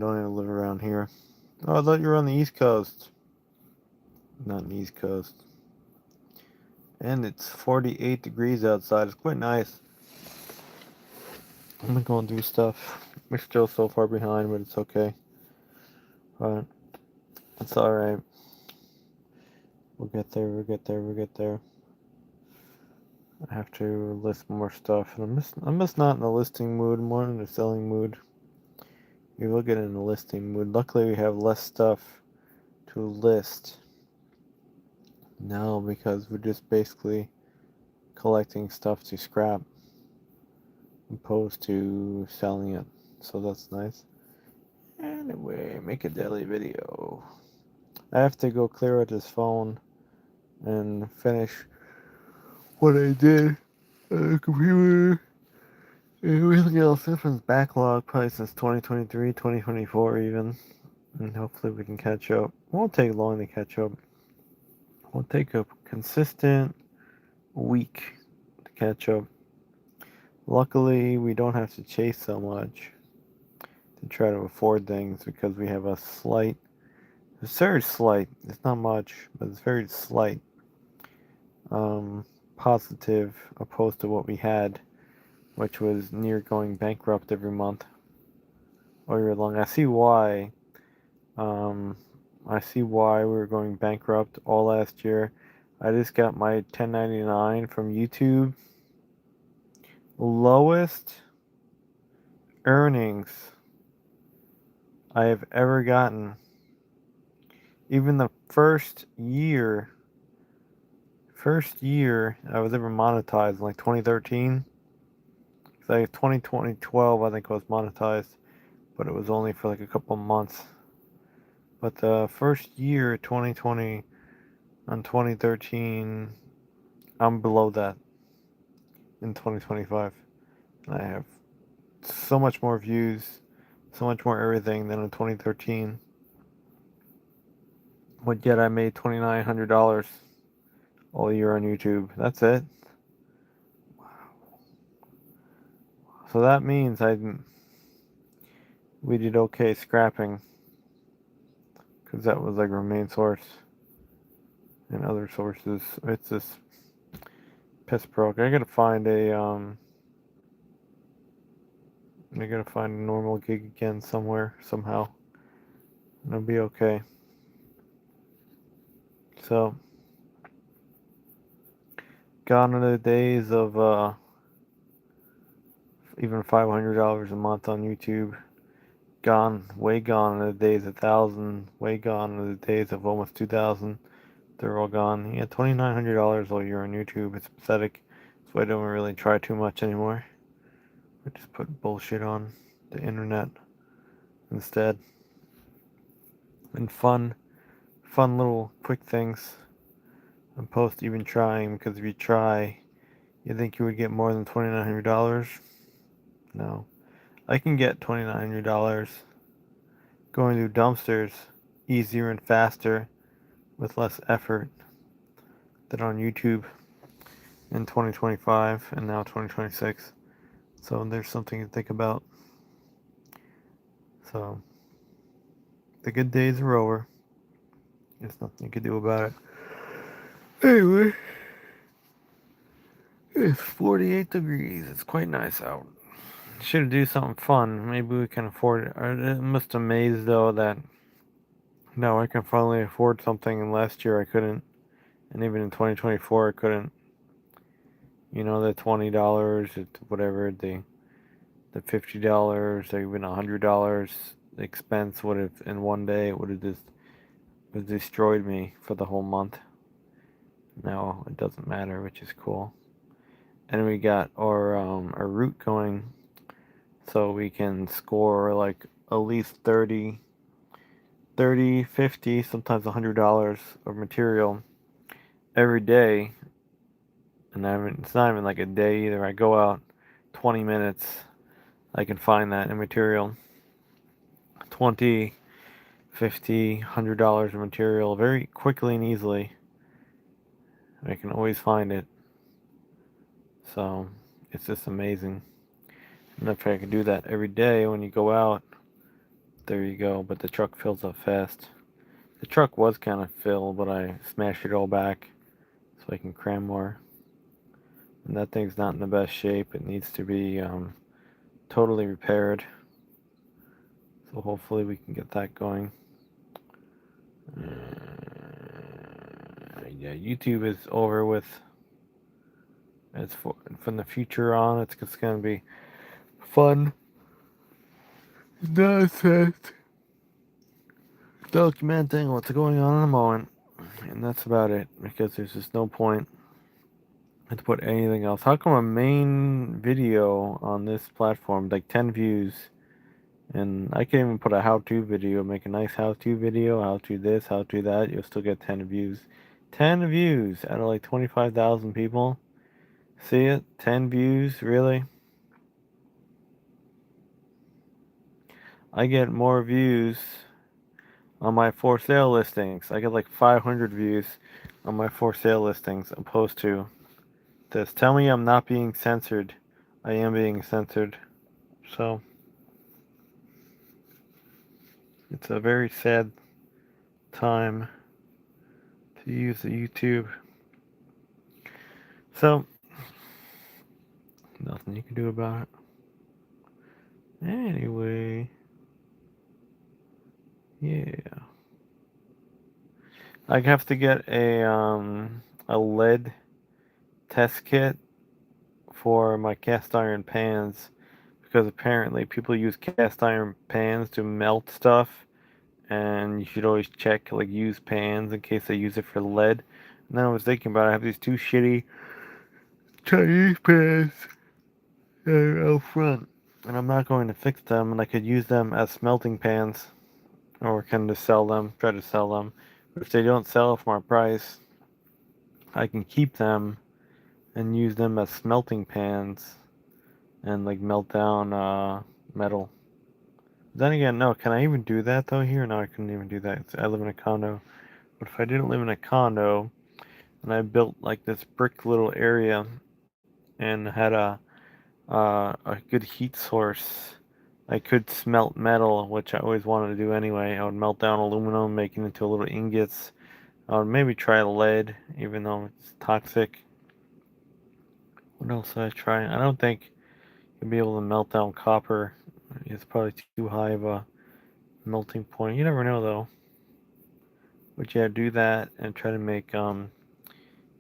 Don't even live around here. Oh, I thought you were on the East Coast. Not on the East Coast. And it's 48 degrees outside. It's quite nice. I'm going through stuff. We're still so far behind, but it's okay. But it's alright. We'll get there, we'll get there, we'll get there. I have to list more stuff. And I'm just not in the listing mood, I'm more in the selling mood. We will get in the listing mood. Luckily, we have less stuff to list now because we're just basically collecting stuff to scrap opposed to selling it. So that's nice. Anyway, make a daily video. I have to go clear out this phone and finish what I did on the computer and everything else. Different backlog probably since 2023, 2024 even. And hopefully we can catch up. It won't take long to catch up. We'll take a consistent week to catch up. Luckily, we don't have to chase so much to try to afford things because we have it's very slight, it's not much, but it's very slight positive opposed to what we had, which was near going bankrupt every month all year long. I see why we were going bankrupt all last year. I just got my 1099 from YouTube. Lowest earnings I have ever gotten. Even the first year I was ever monetized in like 2013. Like 2012 I think I was monetized, but it was only for like a couple months. But the first year, 2020 and 2013, I'm below that in 2025. I have so much more views, so much more everything than in 2013. But yet I made $2,900 all year on YouTube. That's it. So that means we did okay scrapping, because that was like our main source, and other sources. It's just piss broke. I gotta find a normal gig again somewhere somehow, and it'll be okay. So gone are the days of even $500 a month on YouTube. Way gone are the days of 1,000. Way gone are the days of almost 2,000. They're all gone. Yeah, $2,900 all year on YouTube. It's pathetic. So I don't really try too much anymore. I just put bullshit on the internet instead. And fun little quick things. Opposed to even trying, because if you try, you think you would get more than $2,900? No. I can get $2,900 going through dumpsters easier and faster with less effort than on YouTube in 2025 and now 2026. So there's something to think about. So the good days are over. There's nothing you can do about it. Anyway, it's 48 degrees. It's quite nice out. Should do something fun. Maybe we can afford it. I'm just amazed though that now I can finally afford something, and last year I couldn't, and even in 2024 I couldn't. You know, the $20, whatever, the $50, or even $100 expense would have, in one day, it would have just destroyed me for the whole month. Now it doesn't matter, which is cool. And we got our route going, so we can score like at least 30, 50, sometimes $100 of material every day. And it's not even like a day either. I go out 20 minutes, I can find that in material. 20, 50, $100 of material very quickly and easily. I can always find it. So it's just amazing. And if I can do that every day when you go out, There you go, but the truck fills up fast. The truck was kind of filled, but I smashed it all back so I can cram more. And that thing's not in the best shape. It needs to be totally repaired. So hopefully we can get that going. Yeah, YouTube is over with. It's from the future on. It's just gonna be fun, nonsense, documenting what's going on in the moment, and that's about it. Because there's just no point to put anything else. How come a main video on this platform like 10 views, and I can even put a how-to video, make a nice how-to video, how-to this, how-to that. You'll still get 10 views. 10 views out of like 25,000 people. See it? 10 views, really? I get more views on my for sale listings. I get like 500 views on my for sale listings opposed to this. Tell me I'm not being censored. I am being censored. So it's a very sad time to use the YouTube. So nothing you can do about it. Anyway, yeah. I have to get a lead test kit for my cast iron pans because apparently people use cast iron pans to melt stuff, and you should always check like used pans in case they use it for lead. And then I was thinking about it, I have these two shitty Chinese pans out front, and I'm not going to fix them, and I could use them as smelting pans or kind of sell them, try to sell them. But if they don't sell for my price, I can keep them and use them as smelting pans and like melt down metal. Then again, no, can I even do that though here? No, I couldn't even do that. I live in a condo. But if I didn't live in a condo and I built like this brick little area and had a good heat source, I could smelt metal, which I always wanted to do anyway. I would melt down aluminum, make it into little ingots. I would maybe try lead, even though it's toxic. What else did I try? I don't think you'd be able to melt down copper. It's probably too high of a melting point. You never know though. But yeah, do that and try to make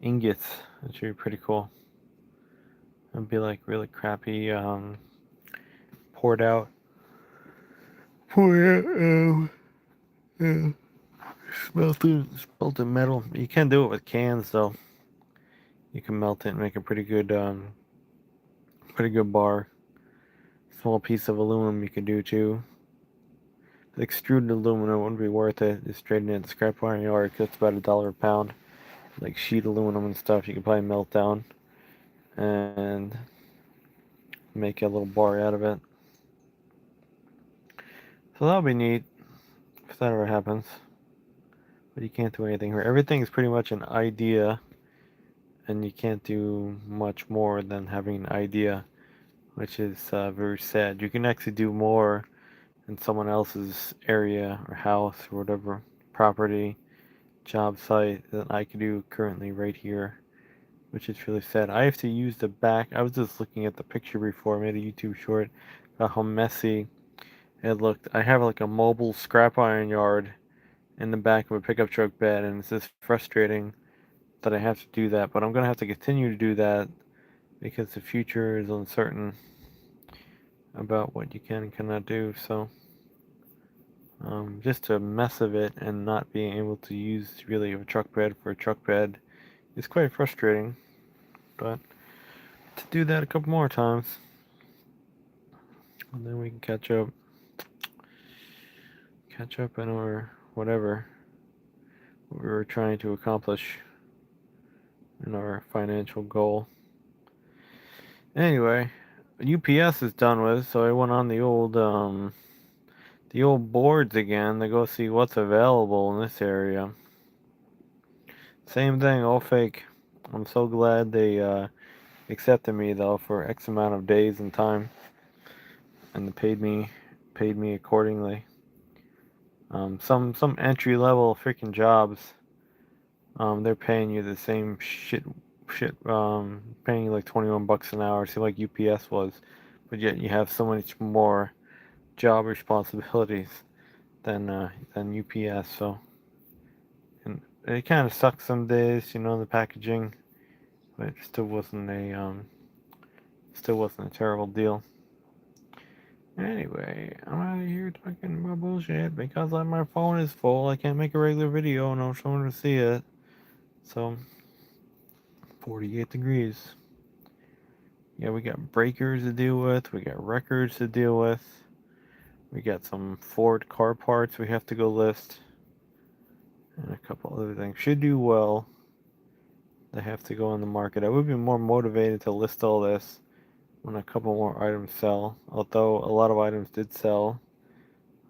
ingots. That should be pretty cool. It'd be like really crappy poured out. Poured out smelted metal. You can do it with cans though. You can melt it and make a pretty good bar. Small piece of aluminum you can do too. The extruded aluminum wouldn't be worth it. Just trading it at the scrap iron yard. It's about $1 a pound. Like sheet aluminum and stuff, you can probably melt down and make a little bar out of it. So that'll be neat if that ever happens. But you can't do anything here. Everything is pretty much an idea, and you can't do much more than having an idea, which is very sad. You can actually do more in someone else's area or house or whatever property, job site than I could do currently right here, which is really sad. I have to use the back. I was just looking at the picture before I made a YouTube short about how messy it looked. I have like a mobile scrap iron yard in the back of a pickup truck bed, and it's just frustrating that I have to do that. But I'm gonna have to continue to do that because the future is uncertain about what you can and cannot do. So just a mess of it and not being able to use really a truck bed for a truck bed is quite frustrating. But to do that a couple more times, and then we can catch up in our whatever we were trying to accomplish in our financial goal. Anyway, UPS is done with, so I went on the old boards again to go see what's available in this area. Same thing, all fake. I'm so glad they accepted me though for X amount of days and time, and they paid me accordingly. Some entry level freaking jobs, they're paying you the same shit, paying you like 21 bucks an hour, see like UPS was, but yet you have so much more job responsibilities than UPS. So, and it kind of sucks some days, the packaging, but it still wasn't a terrible deal. Anyway, I'm out of here talking about bullshit because my phone is full. I can't make a regular video and I don't want to see it. So, 48 degrees. Yeah, we got breakers to deal with. We got records to deal with. We got some Ford car parts we have to go list. And a couple other things. Should do well. They have to go on the market. I would be more motivated to list all this when a couple more items sell. Although a lot of items did sell.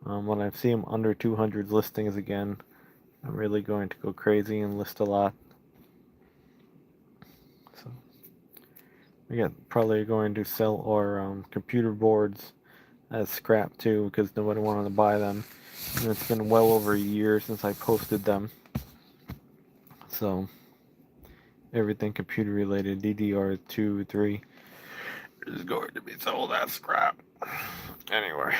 When I see them under 200 listings again, I'm really going to go crazy and list a lot. So we got probably going to sell our computer boards as scrap too because nobody wanted to buy them. And it's been well over a year since I posted them. So everything computer related, DDR2, 3, is going to be sold as scrap. Anyway.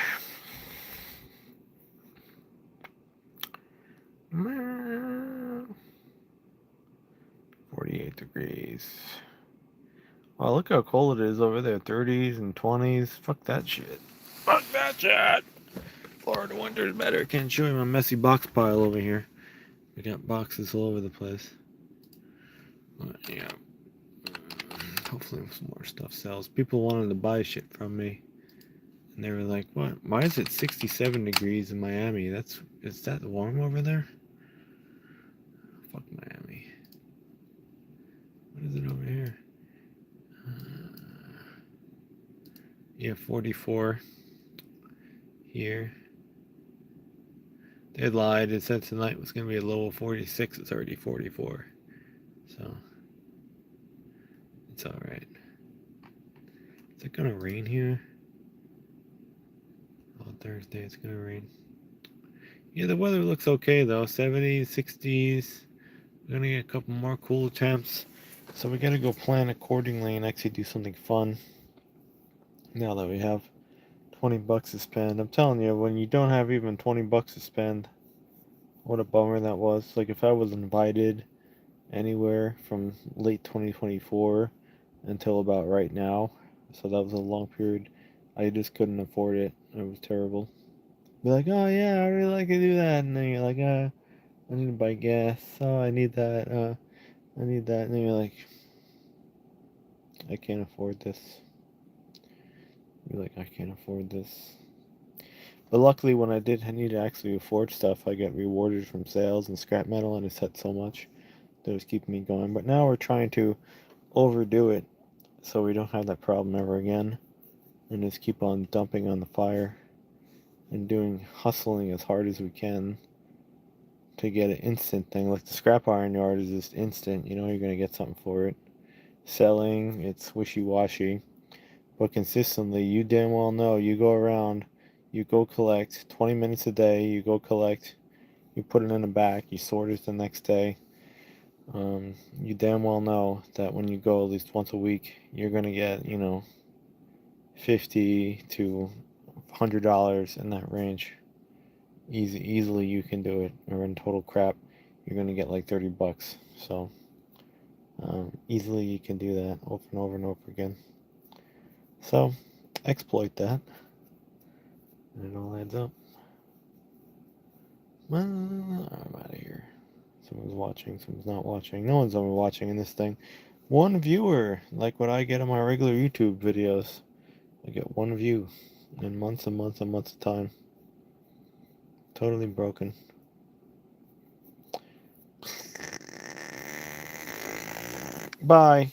48 degrees. Wow, look how cold it is over there. 30s and 20s. Fuck that shit. Fuck that shit. Florida winter's better. Can't show you my messy box pile over here. We got boxes all over the place. But yeah. Hopefully some more stuff sells. People wanted to buy shit from me. And they were like, what? Why is it 67 degrees in Miami? Is that warm over there? Fuck Miami. What is it over here? Yeah, 44 here. They lied. It said tonight was going to be a low of 46. It's already 44. So, it's alright. Is it going to rain here? Oh, Thursday it's going to rain. Yeah, the weather looks okay though. 70s, 60s. We're going to get a couple more cool temps. So we got to go plan accordingly and actually do something fun. Now that we have 20 bucks to spend. I'm telling you, when you don't have even 20 bucks to spend, what a bummer that was. Like if I was invited anywhere from late 2024 until about right now, so that was a long period, I just couldn't afford it. It was terrible. Be like, oh yeah, I really like to do that, and then you're like, I need to buy gas. Oh, I need that. I need that, and then you're like, I can't afford this. You're like, I can't afford this. But luckily, when I did need to actually afford stuff, I get rewarded from sales and scrap metal, and it's had so much that was keeping me going. But now we're trying to overdo it so we don't have that problem ever again, and just keep on dumping on the fire and hustling as hard as we can to get an instant thing. Like the scrap iron yard is just instant. You know you're going to get something for it. Selling, it's wishy-washy. But consistently, you damn well know, you go around, you go collect 20 minutes a day, you go collect, you put it in the back, you sort it the next day. You damn well know that when you go at least once a week, you're going to get, $50 to $100 in that range. Easily you can do it. Or in total crap, you're going to get like 30 bucks. So, easily you can do that over and over and over again. So, exploit that. And it all adds up. Well, I'm out of here. Someone's watching, someone's not watching. No one's ever watching in this thing. One viewer, like what I get on my regular YouTube videos. I get one view in months and months and months of time. Totally broken. Bye.